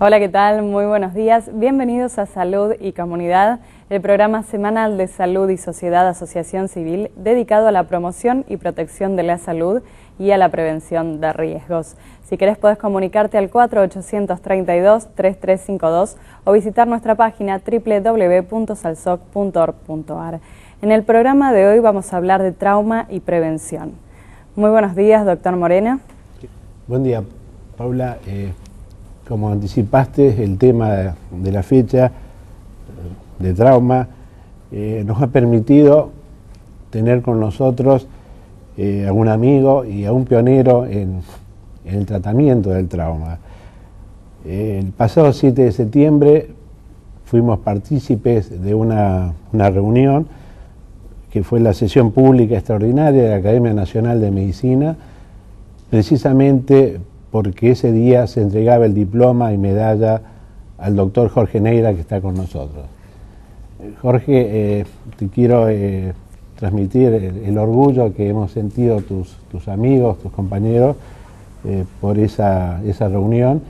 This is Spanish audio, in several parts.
Hola, ¿qué tal? Muy buenos días. Bienvenidos a Salud y Comunidad, el programa semanal de Salud y Sociedad Asociación Civil dedicado a la promoción y protección de la salud y a la prevención de riesgos. Si querés podés comunicarte al 4832-3352 o visitar nuestra página www.salsoc.org.ar. En el programa de hoy vamos a hablar de trauma y prevención. Muy buenos días, doctor Moreno. Buen día, Paula. Como anticipaste, el tema de la fecha de trauma nos ha permitido tener con nosotros a un amigo y a un pionero en el tratamiento del trauma. El pasado 7 de septiembre fuimos partícipes de una reunión que fue la sesión pública extraordinaria de la Academia Nacional de Medicina, precisamente porque ese día se entregaba el diploma y medalla al doctor Jorge Neira, que está con nosotros. Jorge, te quiero transmitir el orgullo que hemos sentido tus amigos, tus compañeros, por esa reunión,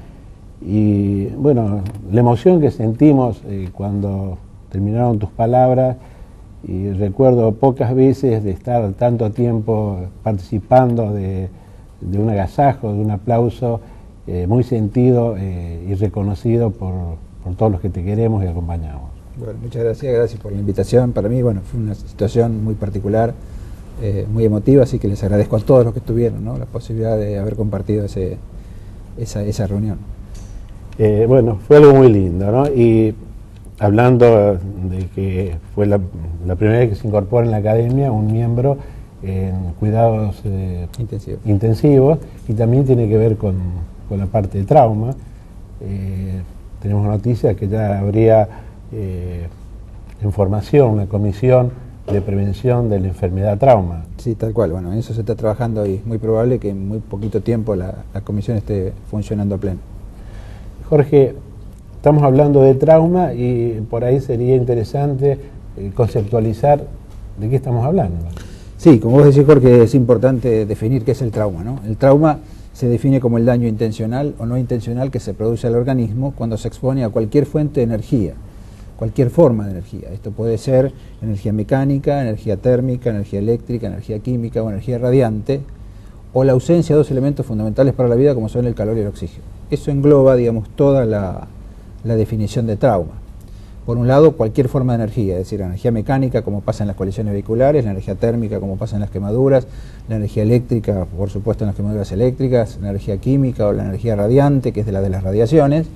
y bueno, la emoción que sentimos cuando terminaron tus palabras, y recuerdo pocas veces de estar tanto tiempo participando de un agasajo, de un aplauso muy sentido y reconocido por todos los que te queremos y acompañamos. Bueno, muchas gracias por la invitación. Para mí, bueno, fue una situación muy particular, muy emotiva, así que les agradezco a todos los que estuvieron, ¿no?, la posibilidad de haber compartido esa reunión. Bueno, fue algo muy lindo, ¿no? Y hablando de que fue la primera vez que se incorpora en la academia un miembro en cuidados intensivos, y también tiene que ver con la parte de trauma. Tenemos noticias que ya habría en formación una comisión de prevención de la enfermedad trauma. Sí, tal cual. Bueno, en eso se está trabajando y es muy probable que en muy poquito tiempo la comisión esté funcionando a pleno. Jorge, estamos hablando de trauma y por ahí sería interesante conceptualizar de qué estamos hablando. Sí, como vos decís, Jorge, es importante definir qué es el trauma, ¿no? El trauma se define como el daño intencional o no intencional que se produce al organismo cuando se expone a cualquier fuente de energía, cualquier forma de energía. Esto puede ser energía mecánica, energía térmica, energía eléctrica, energía química o energía radiante, o la ausencia de dos elementos fundamentales para la vida como son el calor y el oxígeno. Eso engloba, digamos, toda la definición de trauma. Por un lado, cualquier forma de energía, es decir, la energía mecánica, como pasa en las colisiones vehiculares, la energía térmica, como pasa en las quemaduras, la energía eléctrica, por supuesto en las quemaduras eléctricas, la energía química o la energía radiante, que es de las radiaciones,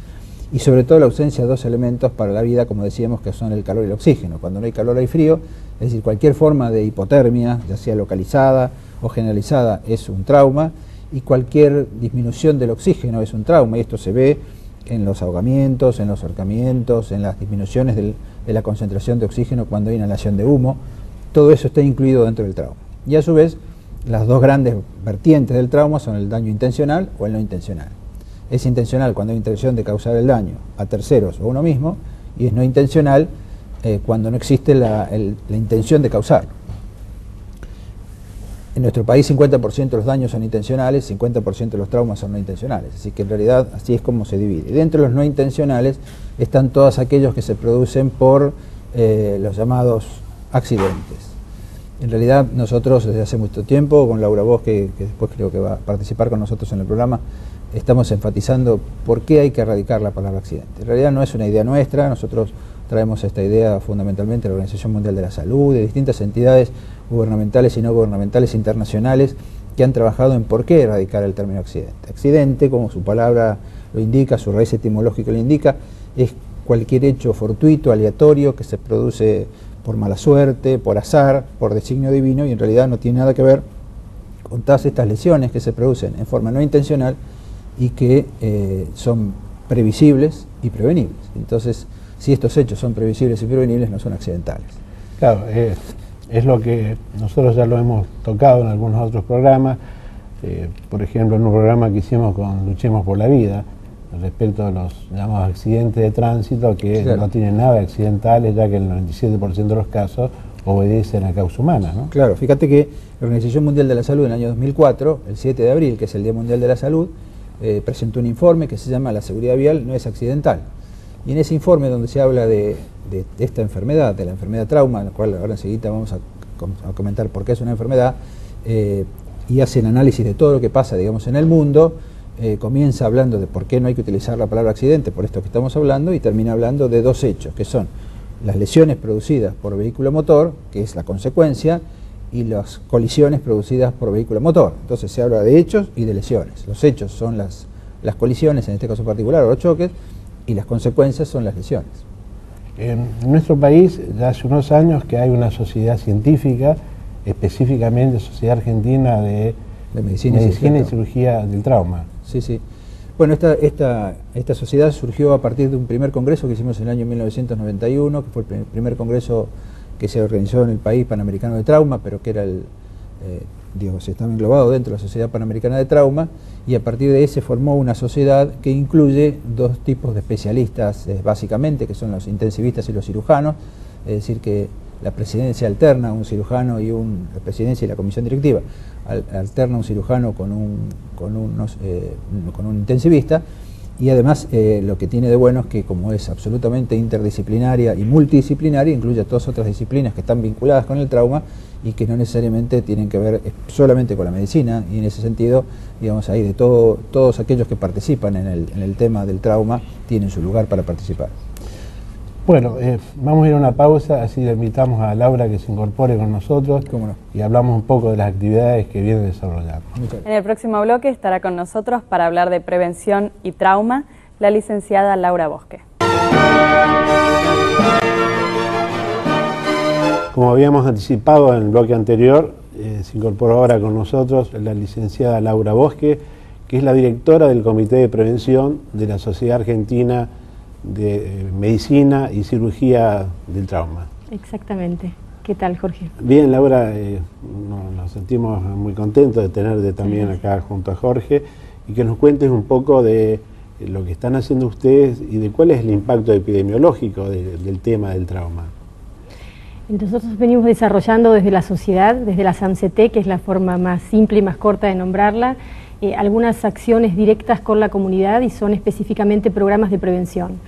y sobre todo la ausencia de dos elementos para la vida, como decíamos, que son el calor y el oxígeno. Cuando no hay calor hay frío, es decir, cualquier forma de hipotermia, ya sea localizada o generalizada, es un trauma, y cualquier disminución del oxígeno es un trauma, y esto se ve en los ahogamientos, en los ahorcamientos, en las disminuciones de la concentración de oxígeno cuando hay inhalación de humo. Todo eso está incluido dentro del trauma. Y a su vez, las dos grandes vertientes del trauma son el daño intencional o el no intencional. Es intencional cuando hay intención de causar el daño a terceros o a uno mismo, y es no intencional cuando no existe la intención de causarlo. En nuestro país 50% de los daños son intencionales, 50% de los traumas son no intencionales, así que en realidad así es como se divide. Dentro de los no intencionales están todos aquellos que se producen por los llamados accidentes. En realidad nosotros desde hace mucho tiempo, con Laura Bosch, que después creo que va a participar con nosotros en el programa, estamos enfatizando por qué hay que erradicar la palabra accidente. En realidad no es una idea nuestra, nosotros traemos esta idea fundamentalmente de la Organización Mundial de la Salud, de distintas entidades gubernamentales y no gubernamentales internacionales que han trabajado en por qué erradicar el término accidente. Accidente, como su palabra lo indica, su raíz etimológica lo indica, es cualquier hecho fortuito, aleatorio, que se produce por mala suerte, por azar, por designio divino, y en realidad no tiene nada que ver con todas estas lesiones que se producen en forma no intencional y que son previsibles y prevenibles. Entonces, si estos hechos son previsibles y prevenibles, no son accidentales. Claro, es lo que nosotros ya lo hemos tocado en algunos otros programas, por ejemplo en un programa que hicimos con Luchemos por la Vida, respecto a los llamados accidentes de tránsito, que claro, no tienen nada de accidentales, ya que el 97% de los casos obedecen a causa humana, ¿no? Claro, fíjate que la Organización Mundial de la Salud en el año 2004, el 7 de abril, que es el Día Mundial de la Salud, presentó un informe que se llama La seguridad vial no es accidental. Y en ese informe donde se habla de esta enfermedad, de la enfermedad trauma, la cual ahora enseguida vamos a comentar por qué es una enfermedad, y hacen análisis de todo lo que pasa, digamos, en el mundo, comienza hablando de por qué no hay que utilizar la palabra accidente, por esto que estamos hablando, y termina hablando de dos hechos, que son las lesiones producidas por vehículo motor, que es la consecuencia, y las colisiones producidas por vehículo motor. Entonces se habla de hechos y de lesiones. Los hechos son las colisiones, en este caso particular, o los choques, y las consecuencias son las lesiones. En nuestro país ya hace unos años que hay una sociedad científica, específicamente Sociedad Argentina de Medicina y Cirugía del Trauma. Sí, sí. Bueno, esta sociedad surgió a partir de un primer congreso que hicimos en el año 1991, que fue el primer congreso que se organizó en el país Panamericano de Trauma, pero que era se estaba englobado dentro de la Sociedad Panamericana de Trauma, y a partir de ahí se formó una sociedad que incluye dos tipos de especialistas, básicamente, que son los intensivistas y los cirujanos, es decir, que la presidencia alterna un cirujano y la presidencia y la comisión directiva alterna un cirujano con un intensivista, y además lo que tiene de bueno es que, como es absolutamente interdisciplinaria y multidisciplinaria, incluye a todas otras disciplinas que están vinculadas con el trauma y que no necesariamente tienen que ver solamente con la medicina, y en ese sentido, digamos, ahí de todos aquellos que participan en el tema del trauma tienen su lugar para participar. Bueno, vamos a ir a una pausa, así le invitamos a Laura que se incorpore con nosotros. ¿Cómo no? Y hablamos un poco de las actividades que viene desarrollando. En el próximo bloque estará con nosotros para hablar de prevención y trauma la licenciada Laura Bosque. Como habíamos anticipado en el bloque anterior, se incorpora ahora con nosotros la licenciada Laura Bosque, que es la directora del Comité de Prevención de la Sociedad Argentina de Medicina y Cirugía del Trauma. Exactamente. ¿Qué tal, Jorge? Bien, Laura, nos sentimos muy contentos de tenerte también acá junto a Jorge y que nos cuentes un poco de lo que están haciendo ustedes y de cuál es el impacto epidemiológico del tema del trauma. Nosotros venimos desarrollando desde la sociedad, desde la SAMCT, que es la forma más simple y más corta de nombrarla, algunas acciones directas con la comunidad, y son específicamente programas de prevención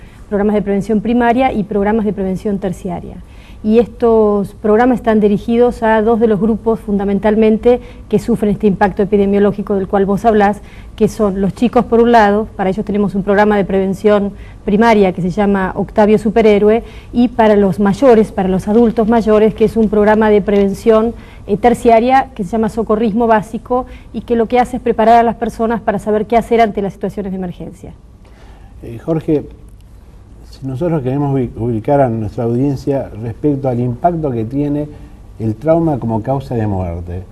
primaria y programas de prevención terciaria. Y estos programas están dirigidos a dos de los grupos fundamentalmente que sufren este impacto epidemiológico del cual vos hablás, que son los chicos por un lado. Para ellos tenemos un programa de prevención primaria que se llama Octavio Superhéroe, y para los mayores, para los adultos mayores, que es un programa de prevención terciaria que se llama Socorrismo Básico, y que lo que hace es preparar a las personas para saber qué hacer ante las situaciones de emergencia. Jorge, si nosotros queremos ubicar a nuestra audiencia respecto al impacto que tiene el trauma como causa de muerte,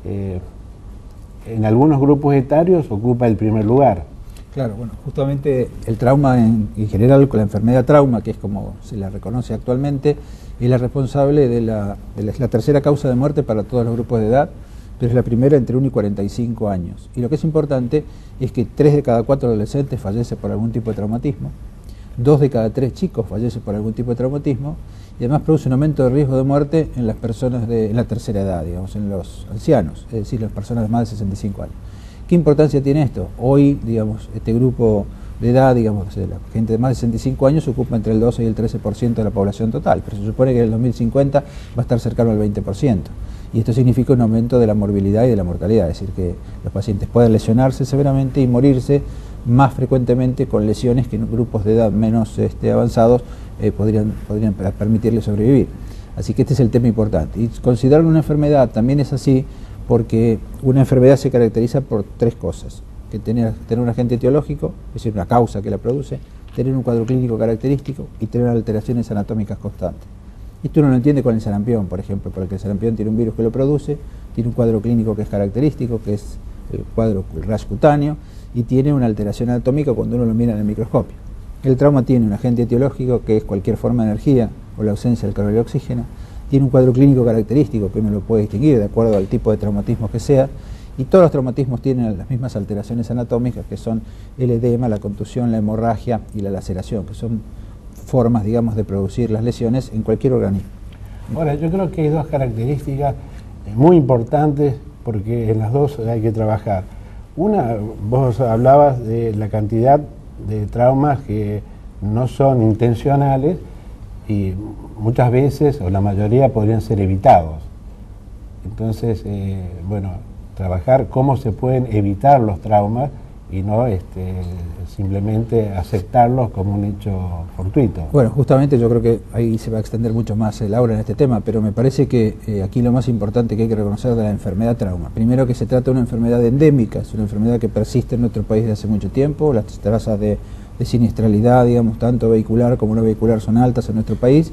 en algunos grupos etarios ocupa el primer lugar. Claro, bueno, justamente el trauma en general, con la enfermedad trauma, que es como se la reconoce actualmente, es la responsable de la tercera causa de muerte para todos los grupos de edad, pero es la primera entre 1 y 45 años. Y lo que es importante es que 3 de cada 4 adolescentes fallece por algún tipo de traumatismo, 2 de cada 3 chicos fallecen por algún tipo de traumatismo, y además produce un aumento de riesgo de muerte en las personas en la tercera edad, digamos, en los ancianos, es decir, las personas de más de 65 años. ¿Qué importancia tiene esto? Hoy, digamos, este grupo de edad, digamos, la gente de más de 65 años ocupa entre el 12 y el 13% de la población total, pero se supone que en el 2050 va a estar cercano al 20%. Y esto significa un aumento de la morbilidad y de la mortalidad, es decir, que los pacientes pueden lesionarse severamente y morirse más frecuentemente con lesiones que en grupos de edad menos avanzados podrían permitirles sobrevivir. Así que este es el tema importante. Y considerar una enfermedad también es así porque una enfermedad se caracteriza por 3 cosas: que tener un agente etiológico, es decir, una causa que la produce, tener un cuadro clínico característico y tener alteraciones anatómicas constantes. Esto uno lo entiende con el sarampión, por ejemplo, porque el sarampión tiene un virus que lo produce, tiene un cuadro clínico que es característico, que es el rash cutáneo, y tiene una alteración anatómica cuando uno lo mira en el microscopio. El trauma tiene un agente etiológico, que es cualquier forma de energía o la ausencia del calor y el oxígeno, tiene un cuadro clínico característico que uno lo puede distinguir de acuerdo al tipo de traumatismo que sea, y todos los traumatismos tienen las mismas alteraciones anatómicas, que son el edema, la contusión, la hemorragia y la laceración, que son formas, digamos, de producir las lesiones en cualquier organismo. Ahora, yo creo que hay 2 características muy importantes, porque en las 2 hay que trabajar. Vos hablabas de la cantidad de traumas que no son intencionales y muchas veces, o la mayoría, podrían ser evitados. Entonces, bueno, trabajar cómo se pueden evitar los traumas y no simplemente aceptarlos como un hecho fortuito. Bueno, justamente yo creo que ahí se va a extender mucho más Laura en este tema, pero me parece que aquí lo más importante que hay que reconocer de la enfermedad trauma, primero que se trata de una enfermedad endémica, es una enfermedad que persiste en nuestro país desde hace mucho tiempo, las tasas de siniestralidad, digamos, tanto vehicular como no vehicular son altas en nuestro país,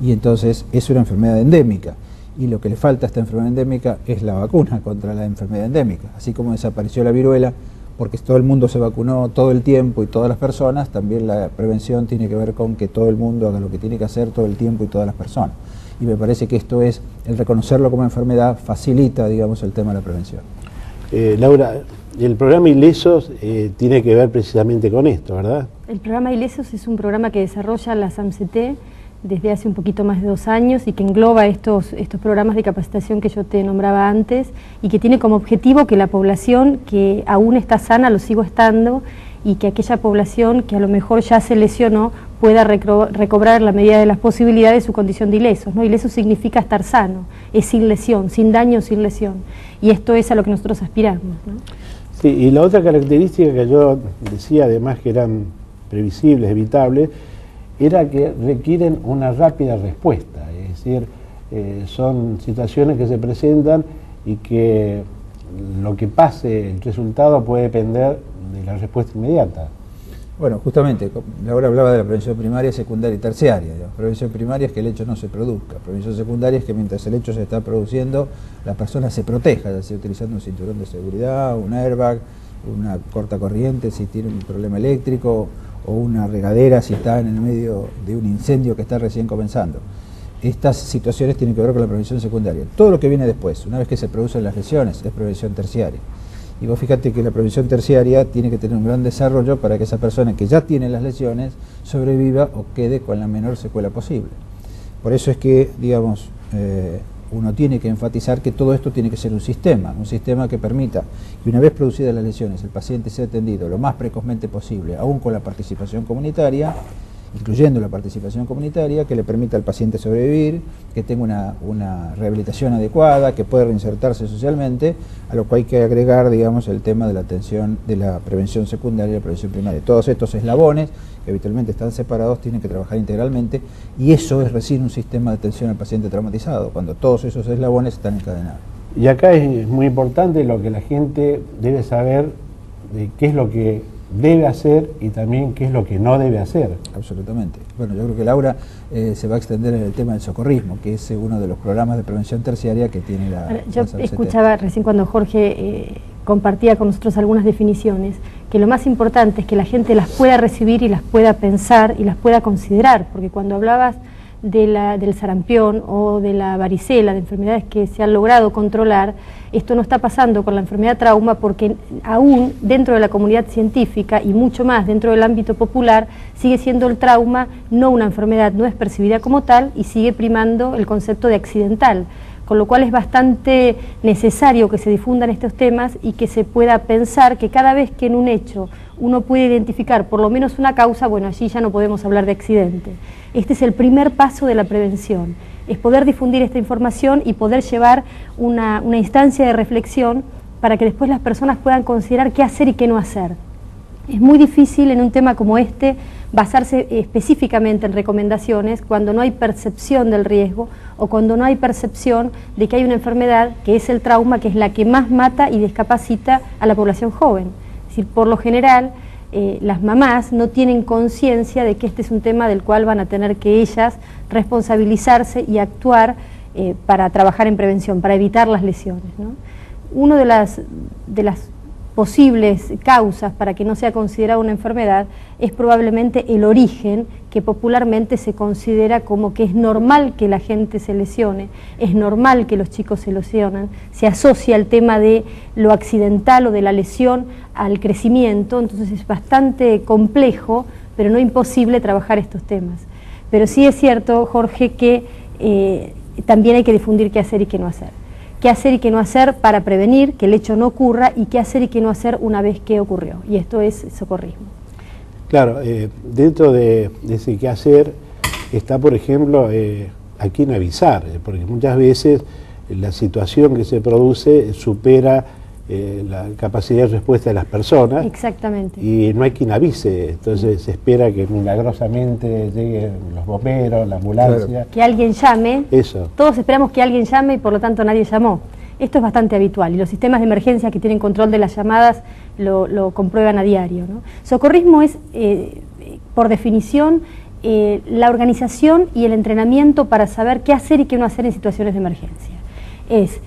y entonces es una enfermedad endémica. Y lo que le falta a esta enfermedad endémica es la vacuna contra la enfermedad endémica. Así como desapareció la viruela, porque todo el mundo se vacunó todo el tiempo y todas las personas, también la prevención tiene que ver con que todo el mundo haga lo que tiene que hacer todo el tiempo y todas las personas. Y me parece que esto es, el reconocerlo como enfermedad facilita, digamos, el tema de la prevención. Laura, el programa ILESOS tiene que ver precisamente con esto, ¿verdad? El programa ILESOS es un programa que desarrolla la SAMCT desde hace un poquito más de 2 años y que engloba estos programas de capacitación que yo te nombraba antes y que tiene como objetivo que la población que aún está sana lo siga estando y que aquella población que a lo mejor ya se lesionó pueda recobrar en la medida de las posibilidades su condición de ilesos, ¿no? Ileso significa estar sano, es sin lesión, sin daño, sin lesión. Y esto es a lo que nosotros aspiramos, ¿no? Sí, y la otra característica que yo decía, además que eran previsibles, evitables, era que requieren una rápida respuesta, es decir, son situaciones que se presentan y que lo que pase, el resultado puede depender de la respuesta inmediata. Bueno, justamente, Laura hablaba de la prevención primaria, secundaria y terciaria. Digamos. Prevención primaria es que el hecho no se produzca. Prevención secundaria es que mientras el hecho se está produciendo, la persona se proteja, ya sea utilizando un cinturón de seguridad, un airbag, una corta corriente si tiene un problema eléctrico, o una regadera si está en el medio de un incendio que está recién comenzando. Estas situaciones tienen que ver con la prevención secundaria. Todo lo que viene después, una vez que se producen las lesiones, es prevención terciaria. Y vos fíjate que la prevención terciaria tiene que tener un gran desarrollo para que esa persona que ya tiene las lesiones sobreviva o quede con la menor secuela posible. Por eso es que, digamos, uno tiene que enfatizar que todo esto tiene que ser un sistema que permita que una vez producidas las lesiones el paciente sea atendido lo más precozmente posible, aún con la participación comunitaria, incluyendo la participación comunitaria, que le permita al paciente sobrevivir, que tenga una rehabilitación adecuada, que pueda reinsertarse socialmente, a lo cual hay que agregar, digamos, el tema de la atención de la prevención secundaria y la prevención primaria. Todos estos eslabones, que habitualmente están separados, tienen que trabajar integralmente, y eso es recién un sistema de atención al paciente traumatizado, cuando todos esos eslabones están encadenados. Y acá es muy importante lo que la gente debe saber de qué es lo que debe hacer y también qué es lo que no debe hacer. Absolutamente. Bueno, yo creo que Laura se va a extender en el tema del socorrismo, que es uno de los programas de prevención terciaria que tiene la Yo SAMCT. escuchaba recién cuando Jorge compartía con nosotros algunas definiciones, que lo más importante es que la gente las pueda recibir y las pueda pensar y las pueda considerar, porque cuando hablabas del sarampión o de la varicela, de enfermedades que se han logrado controlar, esto no está pasando con la enfermedad trauma porque aún dentro de la comunidad científica y mucho más dentro del ámbito popular sigue siendo el trauma no una enfermedad, no es percibida como tal y sigue primando el concepto de accidental, con lo cual es bastante necesario que se difundan estos temas y que se pueda pensar que cada vez que en un hecho uno puede identificar por lo menos una causa, bueno, allí ya no podemos hablar de accidente. Este es el primer paso de la prevención, es poder difundir esta información y poder llevar una instancia de reflexión para que después las personas puedan considerar qué hacer y qué no hacer. Es muy difícil en un tema como este basarse específicamente en recomendaciones cuando no hay percepción del riesgo o cuando no hay percepción de que hay una enfermedad que es el trauma, que es la que más mata y discapacita a la población joven. Es decir, por lo general, las mamás no tienen conciencia de que este es un tema del cual van a tener que ellas responsabilizarse y actuar para trabajar en prevención, para evitar las lesiones, ¿no? Una de las posibles causas para que no sea considerada una enfermedad es probablemente el origen, que popularmente se considera como que es normal que la gente se lesione, es normal que los chicos se lesionan, se asocia el tema de lo accidental o de la lesión al crecimiento, entonces es bastante complejo, pero no imposible trabajar estos temas. Pero sí es cierto, Jorge, que también hay que difundir qué hacer y qué no hacer. qué hacer y qué no hacer para prevenir que el hecho no ocurra y qué hacer y qué no hacer una vez que ocurrió. Y esto es socorrismo. Claro, dentro de ese qué hacer está, por ejemplo, a quién avisar, porque muchas veces la situación que se produce supera la capacidad de respuesta de las personas. Exactamente. Y no hay quien avise, entonces se espera que milagrosamente lleguen los bomberos, la ambulancia. Claro. Que alguien llame. Eso. Todos esperamos que alguien llame y por lo tanto nadie llamó. Esto es bastante habitual y los sistemas de emergencia que tienen control de las llamadas lo comprueban a diario, ¿no? Socorrismo es, por definición, la organización y el entrenamiento para saber qué hacer y qué no hacer en situaciones de emergencia. Es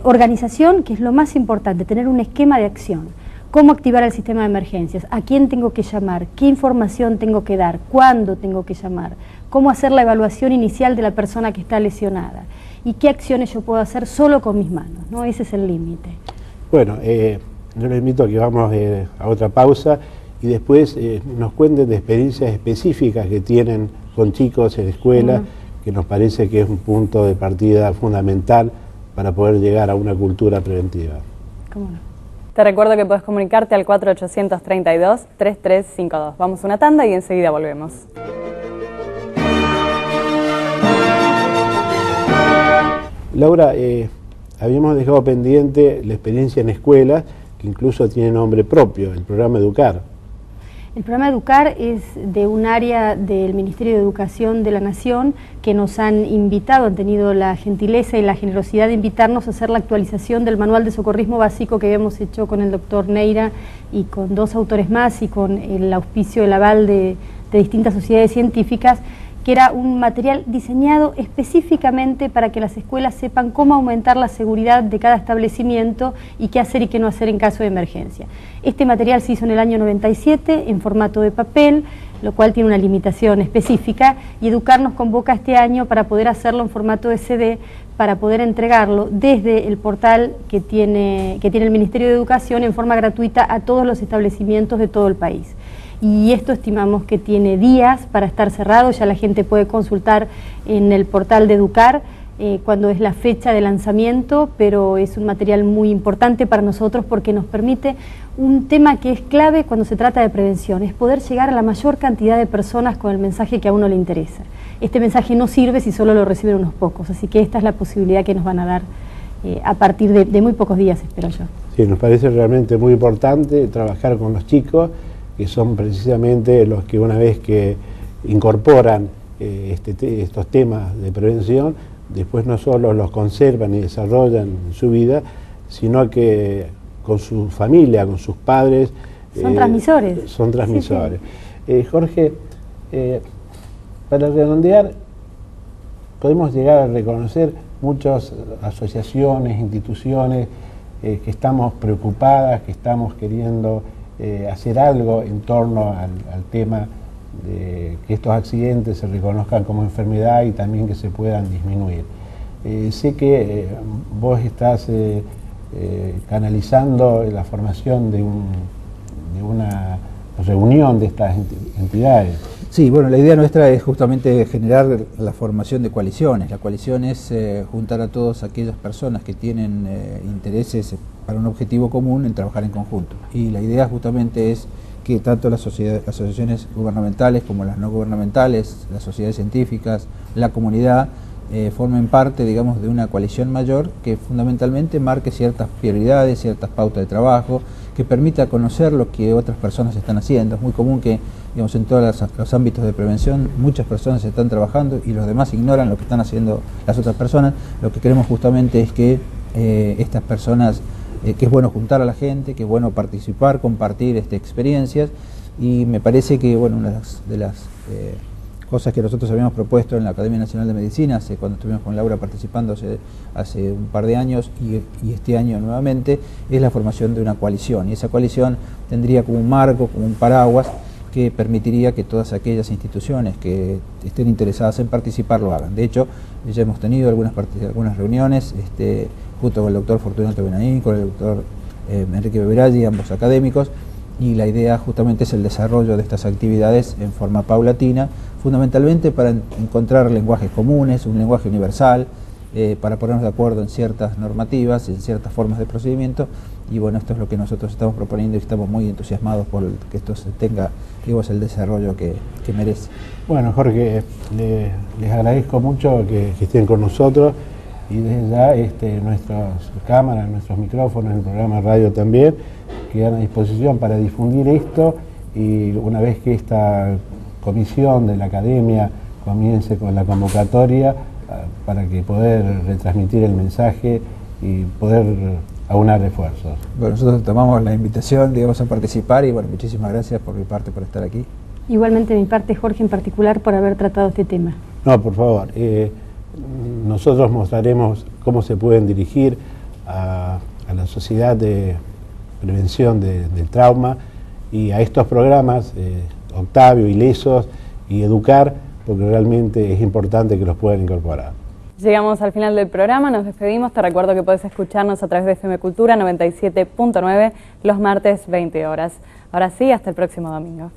organización, que es lo más importante, tener un esquema de acción. Cómo activar el sistema de emergencias, a quién tengo que llamar, qué información tengo que dar, cuándo tengo que llamar, cómo hacer la evaluación inicial de la persona que está lesionada y qué acciones yo puedo hacer solo con mis manos, ¿no? Ese es el límite. Bueno, yo les invito a que vamos a otra pausa y después nos cuenten de experiencias específicas que tienen con chicos en escuela, que nos parece que es un punto de partida fundamental para poder llegar a una cultura preventiva. ¿Cómo no? Te recuerdo que puedes comunicarte al 4832-3352. Vamos a una tanda y enseguida volvemos. Laura, habíamos dejado pendiente la experiencia en escuelas, que incluso tiene nombre propio, el programa Educar. El programa Educar es de un área del Ministerio de Educación de la Nación que nos han invitado, han tenido la gentileza y la generosidad de invitarnos a hacer la actualización del manual de socorrismo básico que habíamos hecho con el doctor Neira y con 2 autores más y con el auspicio, el aval de distintas sociedades científicas, que era un material diseñado específicamente para que las escuelas sepan cómo aumentar la seguridad de cada establecimiento y qué hacer y qué no hacer en caso de emergencia. Este material se hizo en el año 97 en formato de papel, lo cual tiene una limitación específica, y Educar nos convoca este año para poder hacerlo en formato de CD, para poder entregarlo desde el portal que tiene el Ministerio de Educación en forma gratuita a todos los establecimientos de todo el país. Y esto estimamos que tiene días para estar cerrado, ya la gente puede consultar en el portal de Educar cuando es la fecha de lanzamiento, pero es un material muy importante para nosotros porque nos permite un tema que es clave cuando se trata de prevención, es poder llegar a la mayor cantidad de personas con el mensaje que a uno le interesa. Este mensaje no sirve si solo lo reciben unos pocos, así que esta es la posibilidad que nos van a dar a partir de muy pocos días, espero yo. Sí, nos parece realmente muy importante trabajar con los chicos, que son precisamente los que una vez que incorporan estos temas de prevención, después no solo los conservan y desarrollan en su vida, sino que con su familia, con sus padres... Son transmisores. Son transmisores. Sí, sí. Jorge, para redondear, podemos llegar a reconocer muchas asociaciones, instituciones que estamos preocupadas, que estamos queriendo hacer algo en torno al tema de que estos accidentes se reconozcan como enfermedad y también que se puedan disminuir. Sé que vos estás canalizando la formación de una reunión de estas entidades. Sí, bueno, la idea nuestra es justamente generar la formación de coaliciones. La coalición es juntar a todas aquellas personas que tienen intereses para un objetivo común en trabajar en conjunto. Y la idea justamente es que tanto las asociaciones gubernamentales como las no gubernamentales, las sociedades científicas, la comunidad, formen parte, digamos, de una coalición mayor que fundamentalmente marque ciertas prioridades, ciertas pautas de trabajo, que permita conocer lo que otras personas están haciendo. Es muy común que, digamos, en todos los ámbitos de prevención muchas personas están trabajando y los demás ignoran lo que están haciendo las otras personas. Lo que queremos justamente es que estas personas, que es bueno juntar a la gente, que es bueno participar, compartir experiencias, y me parece que, bueno, una de las cosas que nosotros habíamos propuesto en la Academia Nacional de Medicina, cuando estuvimos con Laura participando hace un par de años y este año nuevamente, es la formación de una coalición. Y esa coalición tendría como un marco, como un paraguas, que permitiría que todas aquellas instituciones que estén interesadas en participar lo hagan. De hecho, ya hemos tenido algunas reuniones junto con el doctor Fortunato Benaín, con el doctor Enrique Beveraggi, ambos académicos, y la idea justamente es el desarrollo de estas actividades en forma paulatina, fundamentalmente para encontrar lenguajes comunes, un lenguaje universal, para ponernos de acuerdo en ciertas normativas, en ciertas formas de procedimiento, y bueno, esto es lo que nosotros estamos proponiendo y estamos muy entusiasmados por que esto se tenga, digamos, el desarrollo que merece. Bueno, Jorge, les agradezco mucho que estén con nosotros, y desde ya nuestras cámaras, nuestros micrófonos, el programa de radio también, quedan a disposición para difundir esto, y una vez que esta comisión de la academia comience con la convocatoria, para que poder retransmitir el mensaje y poder aunar esfuerzos. Bueno, nosotros tomamos la invitación, digamos, a participar, y bueno, muchísimas gracias por mi parte por estar aquí. Igualmente de mi parte, Jorge, en particular, por haber tratado este tema. No, por favor. Nosotros mostraremos cómo se pueden dirigir a la Sociedad de Prevención del Trauma y a estos programas, Octavio, Ilesos y Educar, porque realmente es importante que los puedan incorporar. Llegamos al final del programa, nos despedimos. Te recuerdo que puedes escucharnos a través de FM Cultura 97.9 los martes 20 horas. Ahora sí, hasta el próximo domingo.